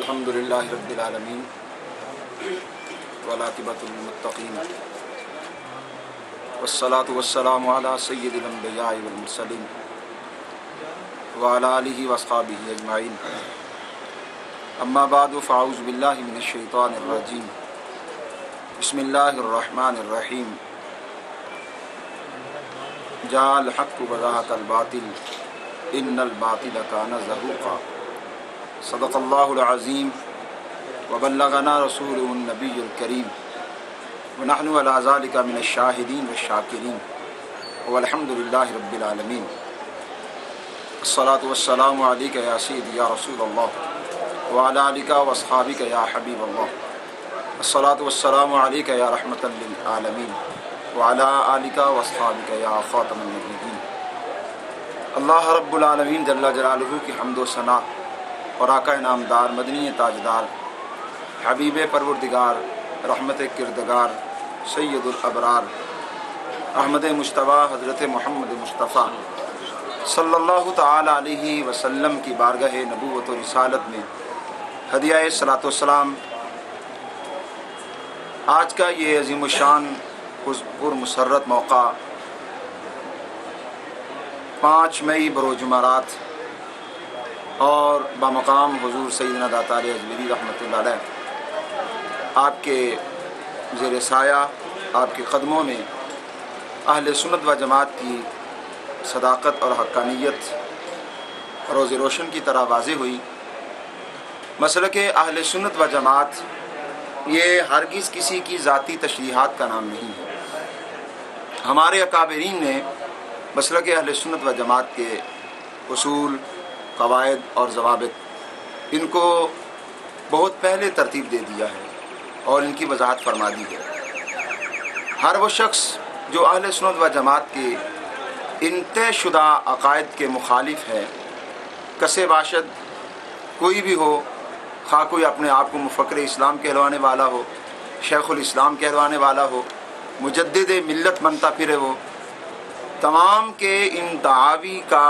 الحمدللہ رب العالمین والعاقبۃ للمتقین والصلاۃ والسلام علی سید الانبیاء والمرسلین وعلی آلہ واصحابہ اجمعین اما بعد فاعوذ باللہ من الشیطان الرجیم بسم اللہ الرحمن الرحیم جاء الحق وزهق الباطل ان الباطل کان زہوقا صدق اللہ العظیم وبلغنا رسوله النبی الکریم ونحن علی ذلک من الشاہدین والشاکرین والحمد للہ رب العالمین الصلاۃ والسلام علیک یا سیدی یا رسول اللہ وعلی آلک واصحابک یا حبیب اللہ الصلاۃ والسلام علیک یا رحمۃ للعالمین وعلی آلک واصحابک یا خاتم النبیین۔ اللہ رب العالمین جل جلالہ کی حمد و ثنا اور آقا نامدار مدنی تاجدار حبیب پروردگار رحمت کردگار سید الابرار احمد مجتبیٰ حضرت محمد مصطفیٰ صلی اللہ تعالی علیہ وسلم کی بارگاہ نبوت و رسالت میں ہدیہ صلاۃ والسلام آج کا یہ عظیم الشان پر مسرت موقع 5 مئی بروز جمعرات اور بمقام حضور سیدنا داتا علی اجمیری رحمۃ اللہ علیہ آپ کے زیر سایہ آپ کے قدموں میں اہل سنت و جماعت کی صداقت اور حقانیت روز روشن کی طرح واضح ہوئی۔ مسلک اہل سنت و جماعت یہ ہرگز کسی کی ذاتی تشریحات کا نام نہیں ہے۔ ہمارے اکابرین نے مسلک اہل سنت و جماعت کے اصول، قواعد اور ضوابط ان کو بہت پہلے ترتیب دے دیا ہے اور ان کی وضاحت فرما دی ہے۔ ہر وہ شخص جو اہل سنت و جماعت کے ان طے شدہ عقائد کے مخالف ہے، کسے باشد کوئی بھی ہو، خواہ کوئی اپنے آپ کو مفکر اسلام کہلوانے والا ہو، شیخ الاسلام کہلوانے والا ہو، مجدد ملت بنتا پھرے ہو، تمام کے ان دعاوی کا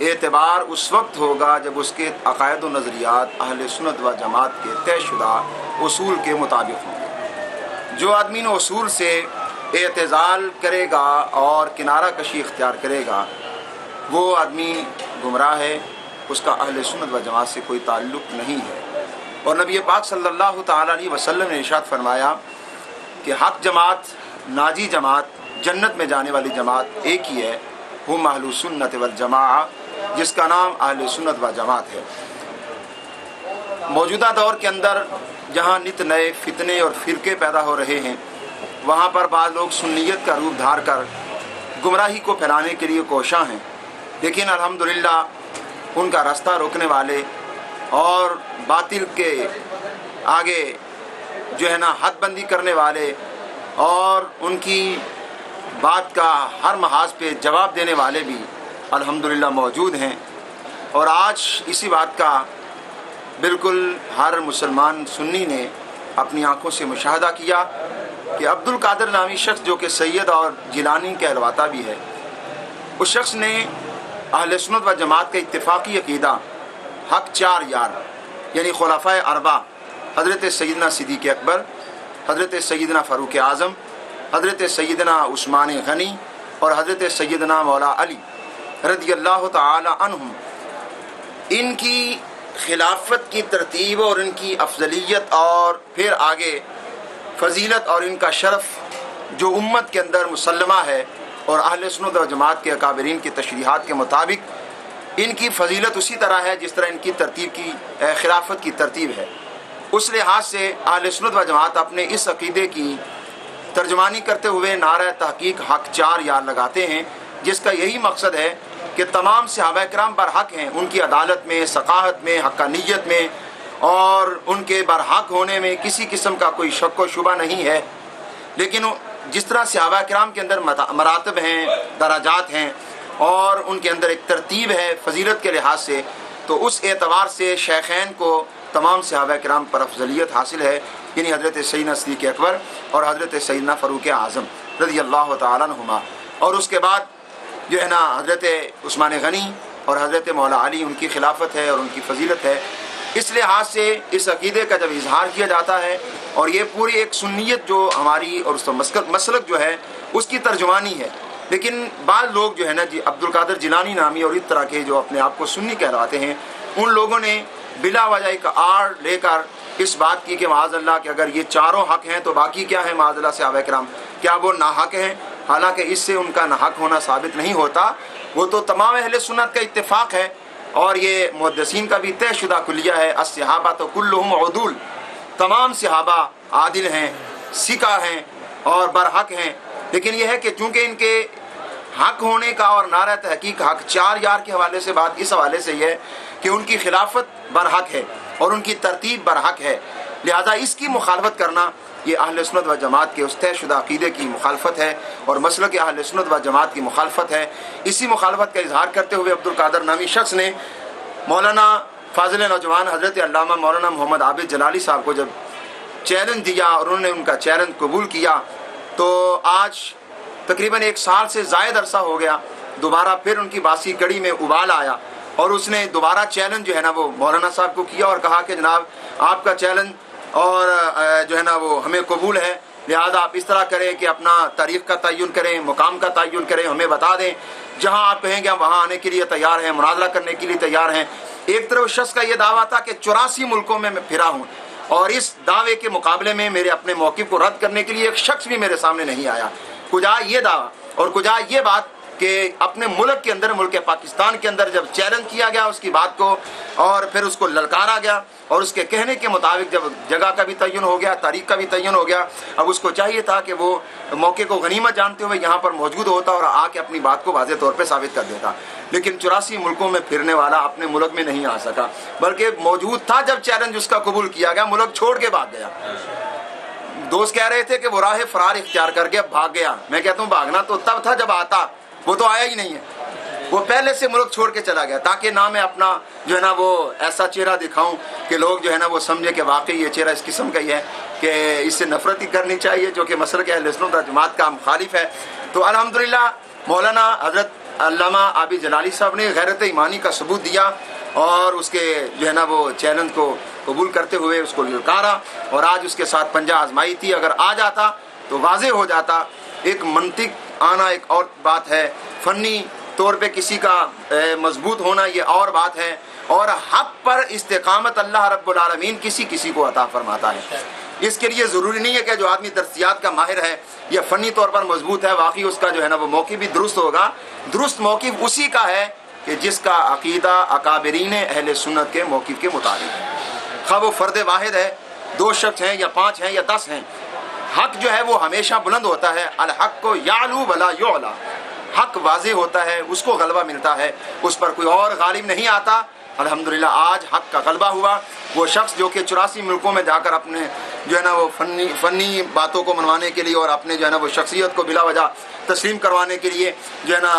اعتبار اس وقت ہوگا جب اس کے عقائد و نظریات اہل سنت و جماعت کے طے شدہ اصول کے مطابق ہوں گے۔ جو آدمی نے اصول سے اعتزال کرے گا اور کنارہ کشی اختیار کرے گا وہ آدمی گمراہ ہے، اس کا اہل سنت و جماعت سے کوئی تعلق نہیں ہے۔ اور نبی پاک صلی اللہ تعالی علیہ وسلم نے ارشاد فرمایا کہ حق جماعت، ناجی جماعت، جنت میں جانے والی جماعت ایک ہی ہے، ہم اہل سنت والجماعہ، جس کا نام اہل سنت و جماعت ہے۔ موجودہ دور کے اندر جہاں نت نئے فتنے اور فرقے پیدا ہو رہے ہیں، وہاں پر بعض لوگ سنیت کا روپ دھار کر گمراہی کو پھیلانے کے لیے کوشاں ہیں، لیکن الحمدللہ ان کا راستہ روکنے والے اور باطل کے آگے جو ہے نا حد بندی کرنے والے اور ان کی بات کا ہر محاذ پہ جواب دینے والے بھی الحمدللہ موجود ہیں۔ اور آج اسی بات کا بالکل ہر مسلمان سنی نے اپنی آنکھوں سے مشاہدہ کیا کہ عبد القادر نامی شخص جو کہ سید اور جیلانی کہلواتا بھی ہے، اس شخص نے اہل سنت و جماعت کا اتفاقی عقیدہ حق 4 یار یعنی خلفائے اربعہ حضرت سیدنا صدیق اکبر، حضرت سیدنا فاروق اعظم، حضرت سیدنا عثمان غنی اور حضرت سیدنا مولا علی رضی اللہ تعالی عنہم، ان کی خلافت کی ترتیب اور ان کی افضلیت اور پھر آگے فضیلت اور ان کا شرف جو امت کے اندر مسلمہ ہے، اور اہل سنت و جماعت کے اکابرین کی تشریحات کے مطابق ان کی فضیلت اسی طرح ہے جس طرح ان کی ترتیب کی خلافت کی ترتیب ہے۔ اس لحاظ سے اہل سنت و جماعت اپنے اس عقیدے کی ترجمانی کرتے ہوئے نعرہ تحقیق حق 4 یار لگاتے ہیں، جس کا یہی مقصد ہے کہ تمام صحابہ کرام برحق ہیں، ان کی عدالت میں، ثقافت میں، حقانیت میں اور ان کے برحق ہونے میں کسی قسم کا کوئی شک و شبہ نہیں ہے۔ لیکن جس طرح صحابہ کرام کے اندر مراتب ہیں، درجات ہیں اور ان کے اندر ایک ترتیب ہے فضیلت کے لحاظ سے، تو اس اعتبار سے شیخین کو تمام صحابہ کرام پر افضلیت حاصل ہے، یعنی حضرت سیدنا صدیق اکبر اور حضرت سیدنا فاروق اعظم رضی اللہ تعالیٰ عنہما، اور اس کے بعد جو ہے نا حضرت عثمان غنی اور حضرت مولا علی، ان کی خلافت ہے اور ان کی فضیلت ہے۔ اس لحاظ سے اس عقیدے کا جب اظہار کیا جاتا ہے اور یہ پوری ایک سنیت جو ہماری اور اس مسلک جو ہے اس کی ترجمانی ہے، لیکن بعض لوگ جو ہے نا جی عبد القادر جیلانی نامی اور اس طرح کے جو اپنے آپ کو سنی کہلاتے ہیں، ان لوگوں نے بلا وجہ ایک آڑ لے کر اس بات کی کہ معاذ اللہ کہ اگر یہ چاروں حق ہیں تو باقی کیا ہے، معاذ اللہ صحابہ کرام کیا وہ ناحق ہیں؟ حالانکہ اس سے ان کا ناحق ہونا ثابت نہیں ہوتا، وہ تو تمام اہل سنت کا اتفاق ہے اور یہ محدثین کا بھی طے شدہ کلیہ ہے، الصحابہ تو کلہم عدول، تمام صحابہ عادل ہیں، ثقہ ہیں اور برحق ہیں، لیکن یہ ہے کہ چونکہ ان کے حق ہونے کا اور نعرہ تحقیق حق 4 یار کے حوالے سے بات اس حوالے سے یہ ہے کہ ان کی خلافت برحق ہے اور ان کی ترتیب برحق ہے، لہذا اس کی مخالفت کرنا یہ اہل سنت و جماعت کے اس طے شدہ عقیدے کی مخالفت ہے اور مسلک اہل سنت و جماعت کی مخالفت ہے۔ اسی مخالفت کا اظہار کرتے ہوئے عبد القادر نامی شخص نے مولانا فاضل نوجوان حضرت علامہ مولانا محمد عابد جلالی صاحب کو جب چیلنج دیا اور انہوں نے ان کا چیلنج قبول کیا، تو آج تقریباً 1 سال سے زائد عرصہ ہو گیا، دوبارہ پھر ان کی باسی کڑی میں ابال آیا اور اس نے دوبارہ چیلنج جو ہے نا وہ مولانا صاحب کو کیا اور کہا کہ جناب آپ کا چیلنج اور جو ہے نا وہ ہمیں قبول ہے، لہذا آپ اس طرح کریں کہ اپنا تاریخ کا تعین کریں، مقام کا تعین کریں، ہمیں بتا دیں، جہاں آپ کہیں گے ہم وہاں آنے کے لیے تیار ہیں، مناظرہ کرنے کے لیے تیار ہیں۔ ایک طرف شخص کا یہ دعویٰ تھا کہ 84 ملکوں میں پھرا ہوں اور اس دعوے کے مقابلے میں میرے اپنے موقف کو رد کرنے کے لیے ایک شخص بھی میرے سامنے نہیں آیا۔ کجا یہ دعویٰ اور کجا یہ بات کہ اپنے ملک کے اندر، ملک پاکستان کے اندر جب چیلنج کیا گیا اس کی بات کو اور پھر اس کو للکارا گیا اور اس کے کہنے کے مطابق جب جگہ کا بھی تعین ہو گیا، تاریخ کا بھی تعین ہو گیا، اب اس کو چاہیے تھا کہ وہ موقع کو غنیمت جانتے ہوئے یہاں پر موجود ہوتا اور آ کے اپنی بات کو واضح طور پہ ثابت کر دیتا، لیکن 84 ملکوں میں پھرنے والا اپنے ملک میں نہیں آ سکا، بلکہ موجود تھا جب چیلنج اس کا قبول کیا گیا، ملک چھوڑ کے بھاگ گیا۔ دوست کہہ رہے تھے کہ وہ راہ فرار اختیار کر کے بھاگ گیا، میں کہتا ہوں بھاگنا تو تب تھا جب آتا، وہ تو آیا ہی نہیں ہے، وہ پہلے سے ملک چھوڑ کے چلا گیا تاکہ نہ میں اپنا جو ہے نا وہ ایسا چہرہ دکھاؤں کہ لوگ جو ہے نا وہ سمجھے کہ واقعی یہ چہرہ اس قسم کا ہی ہے کہ اس سے نفرت ہی کرنی چاہیے، جو کہ مسلک اہل سنت و جماعت کا مخالف ہے۔ تو الحمدللہ مولانا حضرت علامہ عابد جلالی صاحب نے غیرت ایمانی کا ثبوت دیا اور اس کے جو ہے نا وہ چیلنج کو قبول کرتے ہوئے اس کو للکارا اور آج اس کے ساتھ پنجہ آزمائی تھی، اگر آ جاتا تو واضح ہو جاتا۔ ایک منطق آنا ایک اور بات ہے، فنی طور پہ کسی کا مضبوط ہونا یہ اور بات ہے، اور حق پر استقامت اللہ رب العالمین کسی کو عطا فرماتا ہے۔ اس کے لیے ضروری نہیں ہے کہ جو آدمی درسیات کا ماہر ہے یا فنی طور پر مضبوط ہے واقعی اس کا جو ہے نا وہ موقف بھی درست ہوگا۔ درست موقف اسی کا ہے کہ جس کا عقیدہ اکابرین اہل سنت کے موقف کے مطابق ہے، خواہ وہ فرد واحد ہے، 2 شخص ہیں یا 5 ہیں یا 10 ہیں، حق جو ہے وہ ہمیشہ بلند ہوتا ہے۔ الحق کو یعلو ولا یعلا، حق واضح ہوتا ہے، اس کو غلبہ ملتا ہے، اس پر کوئی اور غالب نہیں آتا۔ الحمدللہ آج حق کا غلبہ ہوا۔ وہ شخص جو کہ 84 ملکوں میں جا کر اپنے جو ہے نا وہ فنی باتوں کو منوانے کے لیے اور اپنے جو ہے نا وہ شخصیت کو بلا وجہ تسلیم کروانے کے لیے جو ہے نا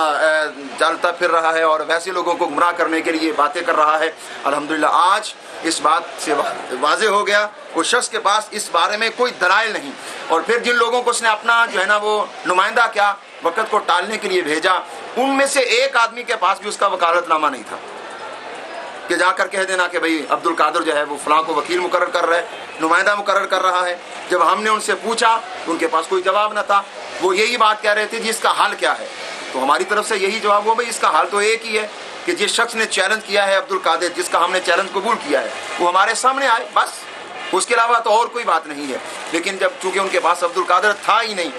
چلتا پھر رہا ہے اور ویسے لوگوں کو گمراہ کرنے کے لیے باتیں کر رہا ہے، الحمدللہ آج اس بات سے واضح ہو گیا اس شخص کے پاس اس بارے میں کوئی دلائل نہیں، اور پھر جن لوگوں کو اس نے اپنا جو ہے نا وہ نمائندہ کیا، وقت کو ٹالنے کے لیے بھیجا، ان میں سے ایک آدمی کے پاس بھی اس کا وکالت نامہ نہیں تھا کہ جا کر کہہ دینا کہ بھئی عبد القادر جو ہے وہ فلاں کو وکیل مقرر کر رہا ہے، نمائندہ مقرر کر رہا ہے۔ جب ہم نے ان سے پوچھا تو ان کے پاس کوئی جواب نہ تھا، وہ یہی بات کہہ رہے تھے جی اس کا حل کیا ہے، تو ہماری طرف سے یہی جواب ہوا بھئی اس کا حل تو ایک ہی ہے کہ جس شخص نے چیلنج کیا ہے عبد القادر، جس کا ہم نے چیلنج قبول کیا ہے، وہ ہمارے سامنے آئے، بس اس کے علاوہ تو اور کوئی بات نہیں ہے۔ لیکن جب چونکہ ان کے پاس عبد القادر تھا ہی نہیں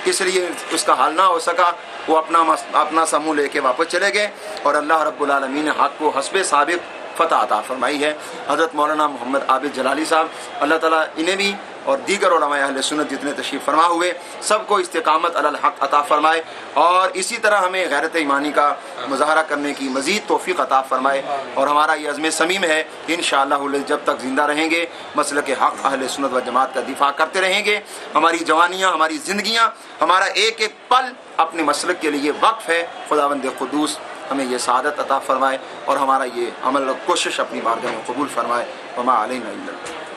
اس لیے اس کا حل نہ ہو سکا، وہ اپنا سموں لے کے واپس چلے گئے اور اللہ رب العالمین نے حق کو حسب سابق فتح عطا فرمائی ہے۔ حضرت مولانا محمد عابد جلالی صاحب، اللہ تعالیٰ انہیں بھی اور دیگر علماء اہل سنت جتنے تشریف فرما ہوئے سب کو استقامت علی الحق عطا فرمائے، اور اسی طرح ہمیں غیرت ایمانی کا مظاہرہ کرنے کی مزید توفیق عطا فرمائے، اور ہمارا یہ عزم صمیم ہے کہ انشاءاللہ جب تک زندہ رہیں گے مسلک حق اہل سنت و جماعت کا دفاع کرتے رہیں گے۔ ہماری جوانیاں، ہماری زندگیاں، ہمارا ایک ایک پل اپنے مسلک کے لیے وقف ہے۔ خداوند قدوس ہمیں یہ سعادت عطا فرمائے اور ہمارا یہ عمل و کوشش اپنی بارگاہ میں قبول فرمائے۔ وما علینا الا البلاغ۔